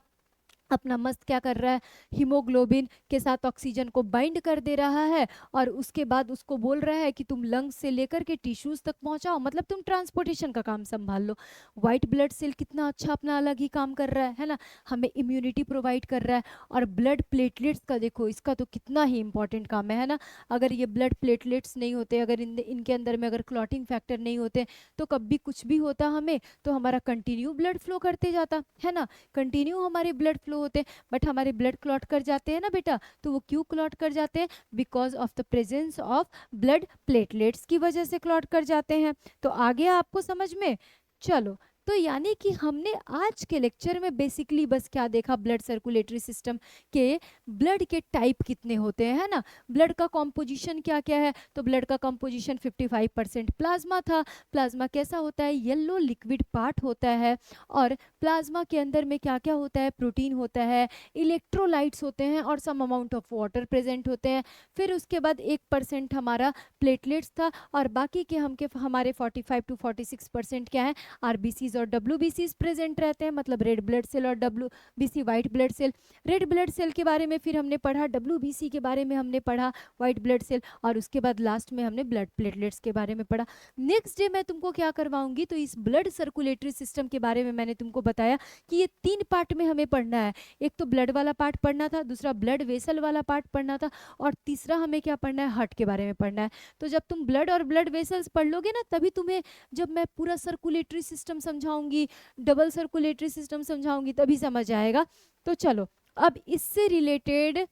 अपना मस्त क्या कर रहा है, हीमोग्लोबिन के साथ ऑक्सीजन को बाइंड कर दे रहा है, और उसके बाद उसको बोल रहा है कि तुम लंग्स से लेकर के टिश्यूज तक पहुंचाओ, मतलब तुम ट्रांसपोर्टेशन का काम संभाल लो। व्हाइट ब्लड सेल कितना अच्छा अपना अलग ही काम कर रहा है ना, हमें इम्यूनिटी प्रोवाइड कर रहा है। और ब्लड प्लेटलेट्स का देखो, इसका तो कितना ही इंपॉर्टेंट काम है ना। अगर ये ब्लड प्लेटलेट्स नहीं होते, अगर इनके अंदर में अगर क्लॉटिंग फैक्टर नहीं होते, तो कभी कुछ भी होता हमें तो हमारा कंटिन्यू ब्लड फ्लो करते जाता है ना, कंटिन्यू हमारे ब्लड फ्लो होते। बट हमारे ब्लड क्लॉट कर जाते हैं ना बेटा, तो वो क्यों क्लॉट कर जाते हैं, because of the presence of blood platelets की वजह से क्लॉट कर जाते हैं। तो आ गया आपको समझ में, चलो। तो यानी कि हमने आज के लेक्चर में बेसिकली बस क्या देखा, ब्लड सर्कुलेटरी सिस्टम के ब्लड के टाइप कितने होते हैं, है ना, ब्लड का कॉम्पोजिशन क्या क्या है। तो ब्लड का कॉम्पोजिशन 55% प्लाज्मा था। प्लाज्मा कैसा होता है, येलो लिक्विड पार्ट होता है। और प्लाज्मा के अंदर में क्या क्या होता है, प्रोटीन होता है, इलेक्ट्रोलाइट्स होते हैं, और some amount of water present होते हैं। फिर उसके बाद 1% हमारा प्लेटलेट्स था, और बाकी के हमारे 45 to 46% क्या है, RBCs और WBCs प्रेजेंट रहते हैं, मतलब रेड ब्लड सेल और WBC white blood cell. Red blood cell के बारे में फिर हमने पढ़ा, WBC के बारे में हमने पढ़ा, व्हाइट ब्लड सेल, और उसके बाद लास्ट में हमने ब्लड प्लेटलेट्स के बारे में पढ़ा। नेक्स्ट डे मैं तुमको क्या करवाऊंगी, तो इस ब्लड सर्कुलेटरी सिस्टम के बारे में मैंने तुमको बताया कि ये 3 पार्ट में हमें पढ़ना है। एक तो ब्लड वाला पार्ट पढ़ना था, दूसरा ब्लड वेसल वाला पार्ट पढ़ना था, और तीसरा हमें क्या पढ़ना है, हार्ट के बारे में पढ़ना है। तो जब तुम ब्लड और ब्लड वेसल्स पढ़ लोगे ना, तभी तुम्हें जब मैं पूरा सर्कुलेटरी सिस्टम समझाऊंगी समझाऊंगी, डबल सर्कुलेटरी सिस्टम समझाऊंगी, तभी समझ आएगा। तो चलो अब इससे रिलेटेड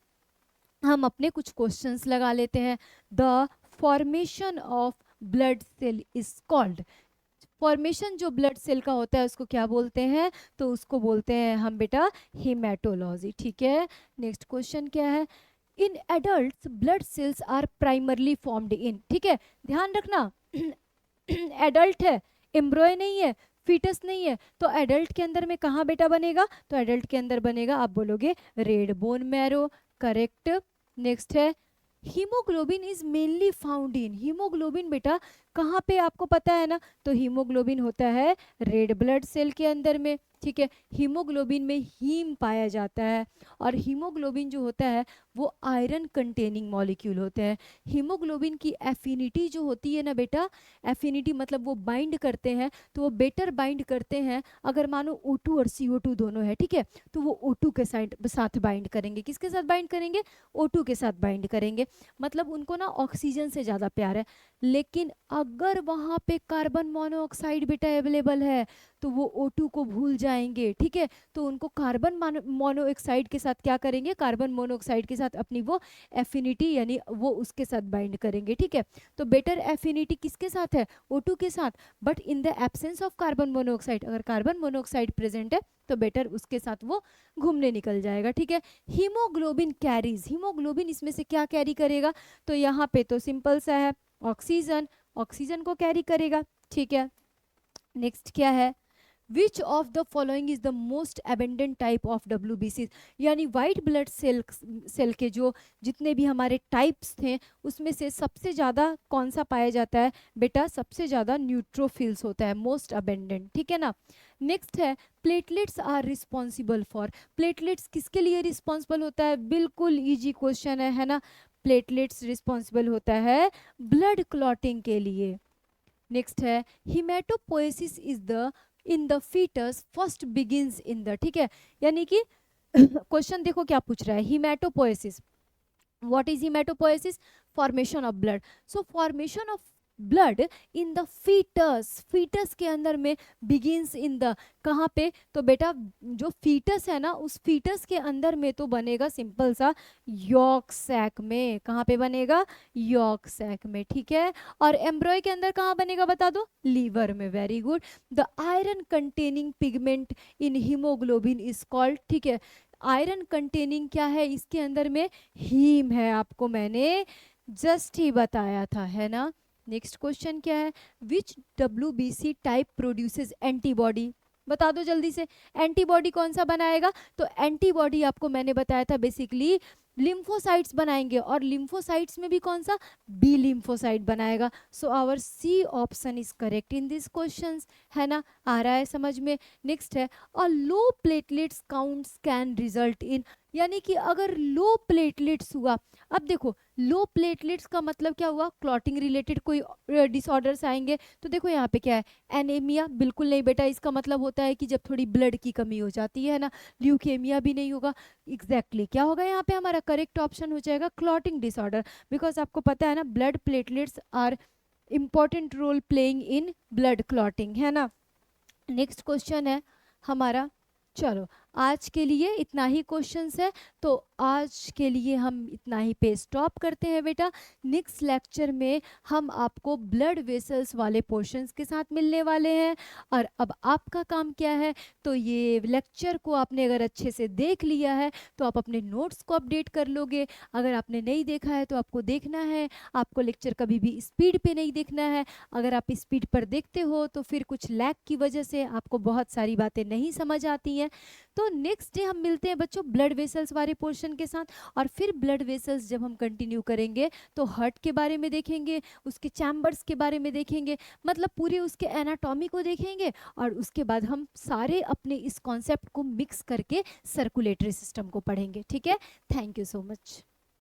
हम अपने कुछ क्वेश्चंस लगा लेते हैं। The formation of blood cell is called, formation जो ब्लड सेल का होता है उसको क्या बोलते हैं, तो उसको बोलते हैं हम बेटा हेमेटोलॉजी। ठीक है, नेक्स्ट क्वेश्चन क्या है, in adults blood cells are primarily formed in, ठीक है ध्यान रखना एडल्ट है, एम्ब्रॉय नहीं है, फीटस नहीं है, तो एडल्ट के अंदर में कहाँ बेटा बनेगा, तो एडल्ट के अंदर बनेगा, आप बोलोगे red bone marrow, correct. Next है haemoglobin is mainly found in, haemoglobin बेटा कहाँ पे आपको पता है ना, तो हीमोग्लोबिन होता है रेड ब्लड सेल के अंदर में। ठीक है, हीमोग्लोबिन में हीम पाया जाता है, और हीमोग्लोबिन जो होता है वो आयरन कंटेनिंग मॉलिक्यूल होते हैं। हीमोग्लोबिन की एफिनिटी जो होती है ना बेटा, एफिनिटी मतलब वो बाइंड करते हैं, तो वो बेटर बाइंड करते हैं अगर मानो O2 और CO2 दोनों है, ठीक है, तो वो O2 के साथ बाइंड करेंगे, किसके साथ बाइंड करेंगे, O2 के साथ बाइंड करेंगे, मतलब उनको ना ऑक्सीजन से ज़्यादा प्यार है। लेकिन अगर वहाँ पे कार्बन मोनोऑक्साइड बेटा अवेलेबल है तो वो O2 को भूल जाएंगे, ठीक है, तो उनको कार्बन मोनोऑक्साइड के साथ क्या करेंगे, कार्बन मोनोऑक्साइड के साथ अपनी वो एफिनिटी यानी वो उसके साथ बाइंड करेंगे। ठीक है, तो बेटर एफिनिटी किसके साथ है, O2 के साथ, but in the absence of carbon monoxide, अगर कार्बन मोनोऑक्साइड प्रेजेंट है तो बेटर उसके साथ वो घूमने निकल जाएगा। ठीक है, हीमोग्लोबिन कैरीज, हीमोग्लोबिन इसमें से क्या कैरी करेगा, तो यहाँ पे तो सिंपल सा है ऑक्सीजन, ऑक्सीजन को कैरी करेगा। ठीक है, नेक्स्ट क्या है, which of the following is the most abundant type of WBC, यानी वाइट ब्लड सेल के जो जितने भी हमारे टाइप्स थे उसमें से सबसे ज़्यादा कौन सा पाया जाता है बेटा, सबसे ज़्यादा न्यूट्रोफिल्स होता है, मोस्ट अबेंडेंट। ठीक है ना, नेक्स्ट है platelets are responsible for, platelets किसके लिए रिस्पॉन्सिबल होता है, बिल्कुल ईजी क्वेश्चन है ना, प्लेटलेट्स रिस्पॉन्सिबल होता है ब्लड क्लॉटिंग के लिए। नेक्स्ट है haematopoiesis is the in the foetus first begins in the, ठीक है, यानी कि क्वेश्चन देखो क्या पूछ रहा है, haematopoiesis, what is haematopoiesis, formation of blood, so formation of blood in the foetus, foetus के अंदर में बिगिंस इन द, कहाँ पे, तो बेटा जो फीटस है ना उस फीटस के अंदर में तो बनेगा सिंपल सा यॉर्क सैक में, कहाँ पे बनेगा, यॉर्क सैक में। ठीक है, और एम्ब्रॉय के अंदर कहाँ बनेगा बता दो, लीवर में, very good. The iron containing pigment in haemoglobin is called, ठीक है, आयरन कंटेनिंग क्या है इसके अंदर में, हीम है, आपको मैंने जस्ट ही बताया था, है ना। नेक्स्ट क्वेश्चन क्या है, विच WBC टाइप प्रोड्यूसेस एंटीबॉडी, बता दो जल्दी से, एंटीबॉडी कौन सा बनाएगा, तो एंटीबॉडी आपको मैंने बताया था बेसिकली लिम्फोसाइट्स बनाएंगे, और लिम्फोसाइट्स में भी कौन सा, बी लिम्फोसाइट बनाएगा, so our C option is correct in this questions, है ना, आ रहा है समझ में। नेक्स्ट है a low platelets counts can result in, यानी कि अगर लो प्लेटलेट्स हुआ, अब देखो लो प्लेटलेट्स का मतलब क्या हुआ, क्लॉटिंग रिलेटेड कोई डिसऑर्डर्स आएंगे, तो देखो यहाँ पे क्या है, एनीमिया, बिल्कुल नहीं बेटा, इसका मतलब होता है कि जब थोड़ी ब्लड की कमी हो जाती है ना, ल्यूकेमिया भी नहीं होगा, एग्जैक्टली क्या होगा यहाँ पे, हमारा करेक्ट ऑप्शन हो जाएगा क्लॉटिंग डिसऑर्डर, बिकॉज आपको पता है ना blood platelets are important role playing in blood clotting, है ना। नेक्स्ट क्वेश्चन है हमारा, चलो आज के लिए इतना ही क्वेश्चंस है, तो आज के लिए हम इतना ही पे स्टॉप करते हैं बेटा। नेक्स्ट लेक्चर में हम आपको ब्लड वेसल्स वाले पोर्शंस के साथ मिलने वाले हैं, और अब आपका काम क्या है, तो ये लेक्चर को आपने अगर अच्छे से देख लिया है तो आप अपने नोट्स को अपडेट कर लोगे, अगर आपने नहीं देखा है तो आपको देखना है, आपको लेक्चर कभी भी स्पीड पे नहीं देखना है, अगर आप स्पीड पर देखते हो तो फिर कुछ लैग की वजह से आपको बहुत सारी बातें नहीं समझ आती हैं। तो नेक्स्ट डे हम मिलते हैं बच्चों ब्लड वेसल्स वाले पोर्शन के साथ, और फिर ब्लड वेसल्स जब हम कंटिन्यू करेंगे तो हार्ट के बारे में देखेंगे, उसके चैम्बर्स के बारे में देखेंगे, मतलब पूरे उसके एनाटॉमी को देखेंगे, और उसके बाद हम सारे अपने इस कॉन्सेप्ट को मिक्स करके सर्कुलेटरी सिस्टम को पढ़ेंगे। ठीक है, थैंक यू सो मच।